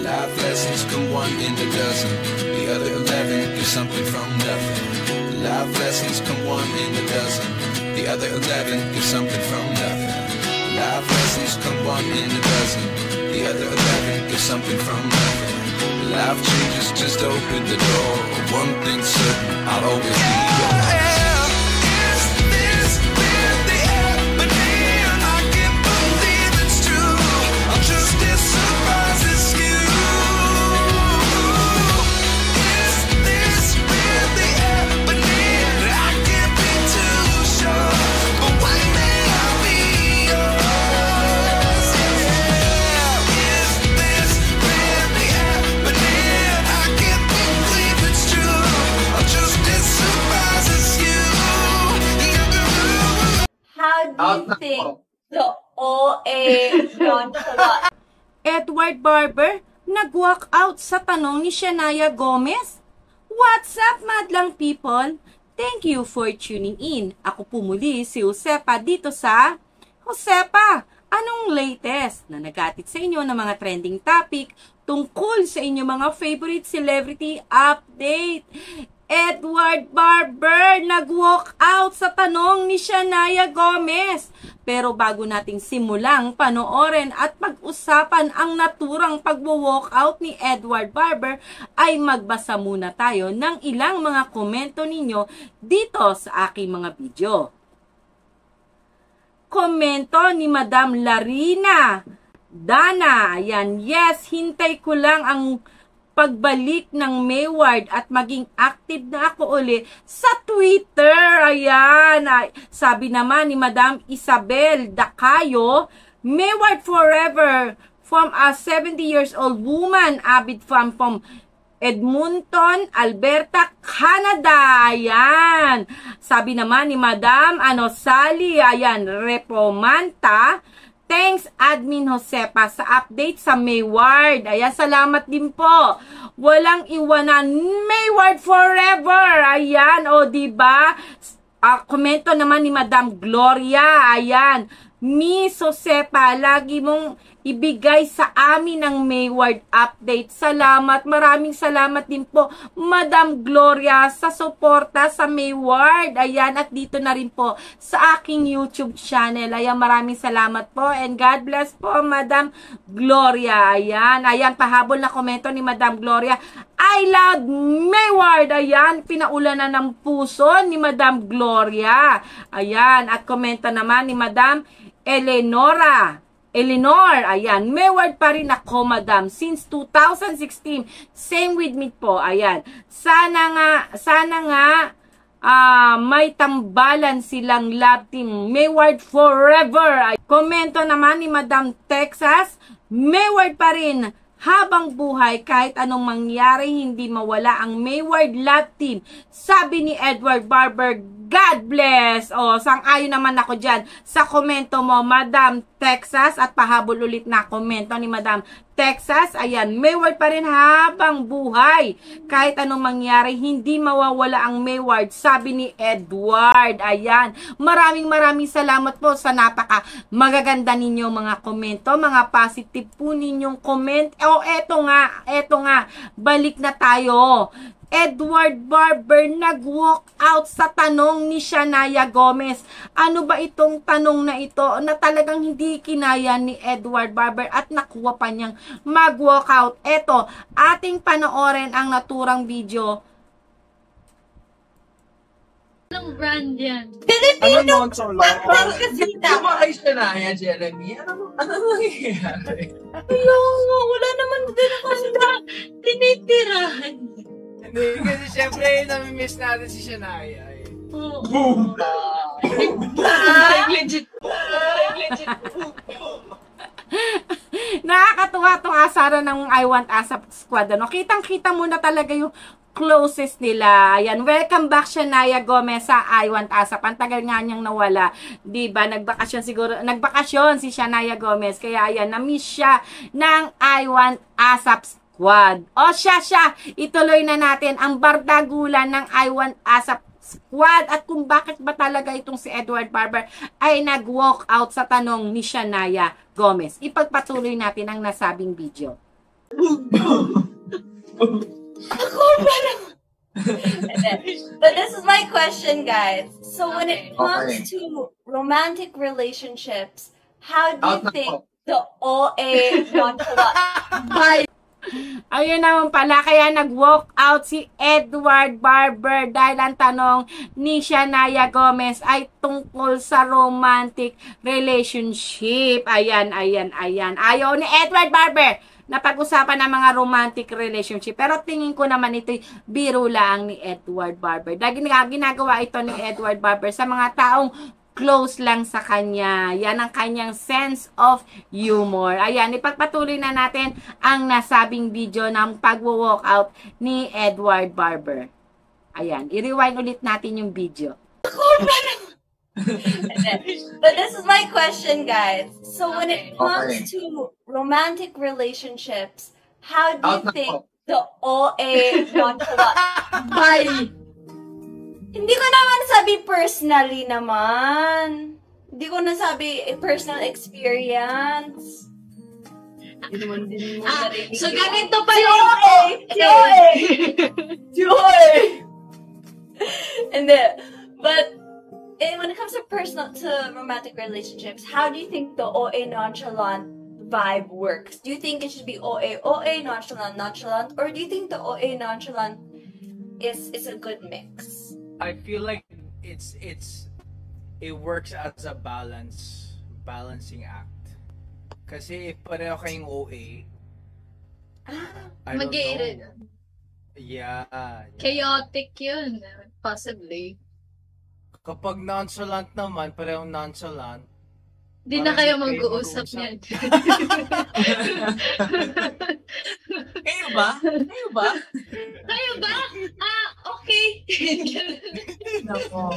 Life lessons come one in a dozen. The other 11 get something from nothing. Life lessons come one in a dozen. The other 11 get something from nothing. Life lessons come one in a dozen. The other 11 get something from nothing. Life changes, just open the door. One thing's certain, I'll always be yours. How do you think the OA yun? Edward Barber nag-walk out sa tanong ni Shania Gomez. What's up, madlang people? Thank you for tuning in. Ako po muli si Josepa dito sa Josepa. Anong latest na nagatid sa inyo ng mga trending topic tungkol sa inyong mga favorite celebrity update? Edward Barber nag-walk out sa tanong ni Shania Gomez. Pero bago nating simulang panoorin at pag-usapan ang naturang pag-walk out ni Edward Barber, ay magbasa muna tayo ng ilang mga komento ninyo dito sa aking mga video. Komento ni Madam Larina Dana, ayan, yes, hintay ko lang ang pagbalik ng Mayward at maging active na ako uli sa Twitter. Ayan. Sabi naman ni Madam Isabel Dacayo, Mayward forever from a 70 years old woman, avid fan from Edmonton, Alberta, Canada. Ayan. Sabi naman ni Madam Sally, ayan, Repomanta, thanks, Admin Josepa, sa update sa Mayward. Ayan, salamat din po. Walang iwanan. Mayward forever. Ayan, o diba? Komento naman ni Madam Gloria. Ayan, Miss Josepa, lagi mong ibigay sa amin ang Mayward update. Salamat. Maraming salamat din po, Madam Gloria, sa suporta sa Mayward. Ayan, at dito na rin po sa aking YouTube channel. Ayan, maraming salamat po and God bless po, Madam Gloria. Ayan, ayan, pahabol na komento ni Madam Gloria. I love Mayward. Ayan, pinaulanan ng puso ni Madam Gloria. Ayan, at komento naman ni Madam Eleanor, ayan, Mayward pa rin ako, madam, since 2016, same with me po, ayan, sana nga, may tambalan silang love team, Mayward forever. Komento naman ni Madam Texas, Mayward pa rin, habang buhay, kahit anong mangyari, hindi mawala ang Mayward love team. Sabi ni Edward Barber, God bless. O, sang-ayon naman ako dyan sa komento mo, Madam Texas, at pahabol ulit na komento ni Madam Texas. Ayan, Mayward pa rin habang buhay. Kahit anong mangyari, hindi mawawala ang Mayward, sabi ni Edward. Ayan, maraming salamat po sa napaka magaganda ninyong mga komento, mga positive po ninyong comment. O, eto nga, balik na tayo. Edward Barber nag-walk out sa tanong ni Shania Gomez. Ano ba itong tanong na ito na talagang hindi kinaya ni Edward Barber at nakuha pa niyang mag-walk out? Eto, ating panoorin ang naturang video. Anong brand yan? Filipino! Parang kasi Yung mga kay Shania, Jeremy, ano nangyayari? Ayaw, wala naman din ako tinitirahan. Hindi, kasi syempre, nami-miss natin si Shania. Boom! Legit. Nakakatuwa itong asara ng I Want ASAP Squad. Ano? Kitang-kita mo na talaga yung closest nila. Ayan, welcome back Shania Gomez sa I Want ASAP. Ang tagal nga niyang nawala. Diba? Nagbakasyon si Shania Gomez. Kaya ayan, na-miss siya ng I Want ASAP Squad. O siya, ituloy na natin ang bardagulan ng I Want ASAP Squad at kung bakit ba talaga itong si Edward Barber ay nag-walk out sa tanong ni Shania Gomez. Ipagpatuloy natin ang nasabing video. But this is my question, guys. So when it comes to romantic relationships, how do you think the OA nonchalant? Ayun naman pala, kaya nag-walk out si Edward Barber dahil ang tanong ni Shania Gomez ay tungkol sa romantic relationship. Ayan. Ayaw ni Edward Barber na pag-usapan ng mga romantic relationship. Pero tingin ko naman ito'y biro lang ni Edward Barber. Dahil ginagawa ito ni Edward Barber sa mga taong close lang sa kanya. Yan ang kanyang sense of humor. Ayan, ipagpatuloy na natin ang nasabing video ng pag-walk out ni Edward Barber. Ayan, i-rewind ulit natin yung video. But this is my question, guys. So when it comes to romantic relationships, how do you think the OA nonchalant? Hindi ko naman sabi personally naman. Hindi ko nasabi personal experience. Hindi naman din mo narinig. So ganito pa yung Joy! And then, but when it comes to romantic relationships, how do you think the OA nonchalant vibe works? Do you think it should be OA, nonchalant, or do you think the OA nonchalant is a good mix? I feel like it works as a balancing act. Kasi if pareho kayong OA, I don't know. Yeah. Chaotic yun. Possibly. Kapag nonchalant naman, parehong nonchalant, Di na kayo mag-uusap niyan. Kayo ba? Kayo ba? Okay. Nako.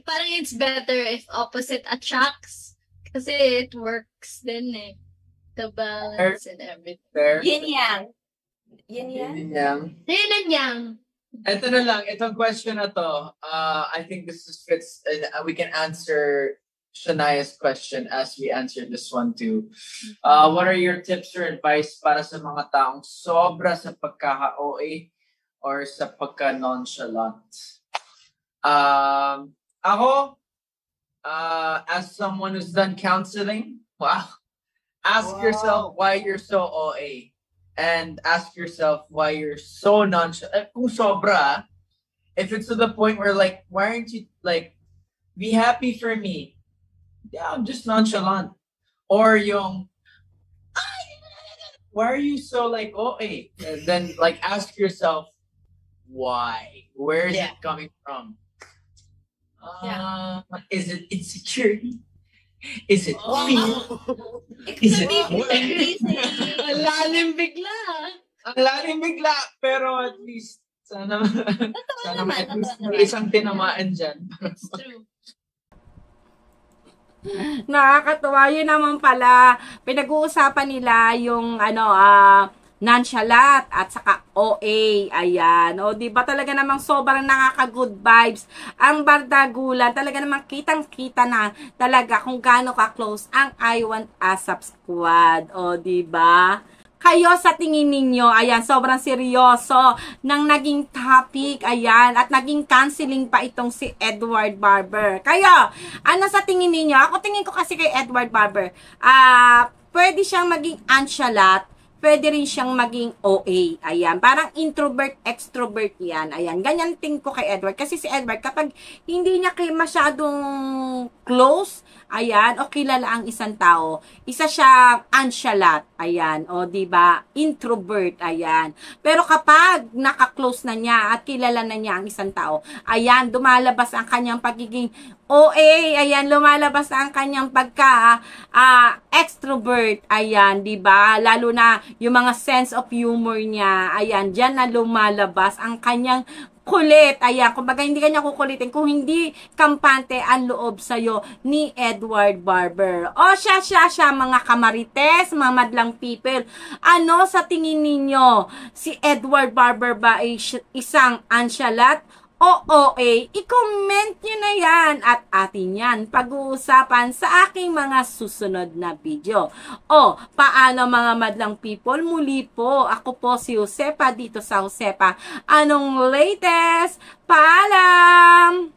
Parang it's better if opposite attracts. Kasi it works din eh. The balance and everything. Fair. Yin-yang. Yin yang. Yin and yang. Ito na lang, itong question na to, I think this fits, we can answer Shania's question as we answer this one too. What are your tips or advice para sa mga taong sobra sa pagkaka-OA or sa pagka-nonchalant? Ako, as someone who's done counseling, ask yourself why you're so OA. And ask yourself why you're so nonchalant. Kung sobra, if it's to the point where like, why aren't you like, be happy for me? Yeah, I'm just nonchalant. Or yung, why are you so like OA? And then like ask yourself, why? Where is it coming from? Is it insecurity? Is it fear? Is it Ang lalim bigla. Ang lalim bigla, pero at least sana at least may isang tinamaan dyan. It's true. Nakakatuwa. Yun naman pala, pinag-uusapan nila yung nonchalant at saka OA. Ayan. O, diba talaga namang sobrang nakaka-good vibes ang Bardagulan. Talaga namang kitang-kita na talaga kung gaano ka-close ang I Want ASAP Squad. O, diba? Kayo sa tingin ninyo, ayan, sobrang seryoso ng naging topic, ayan, at naging canceling pa itong si Edward Barber. Kayo, ano sa tingin ninyo? Ako tingin ko kasi kay Edward Barber, pwede siyang maging nonchalant, pwede rin siyang maging OA. Ayan, parang introvert, extrovert yan. Ayan, ganyan tingin ko kay Edward. Kasi si Edward, kapag hindi niya kayo masyadong close, ayan, o kilala ang isang tao, isa siya nonchalant, ayan, o diba, introvert, ayan. Pero kapag naka-close na niya at kilala na niya ang isang tao, ayan, dumalabas ang kanyang pagiging OA, ayan, lumalabas ang kanyang extrovert, ayan, diba? Lalo na yung mga sense of humor niya, ayan, dyan na lumalabas ang kanyang kulit, ayan, kumbaga hindi kanya kukulitin kung hindi kampante ang loob sa'yo ni Edward Barber. O siya, mga kamarites, mga madlang people, ano sa tingin ninyo? Si Edward Barber ba ay isang nonchalant o OA, i-comment nyo na yan at atin yan pag-uusapan sa aking mga susunod na video. O, paano mga madlang people? Muli po, ako po si Josepa dito sa Josepa. Anong latest? Paalam!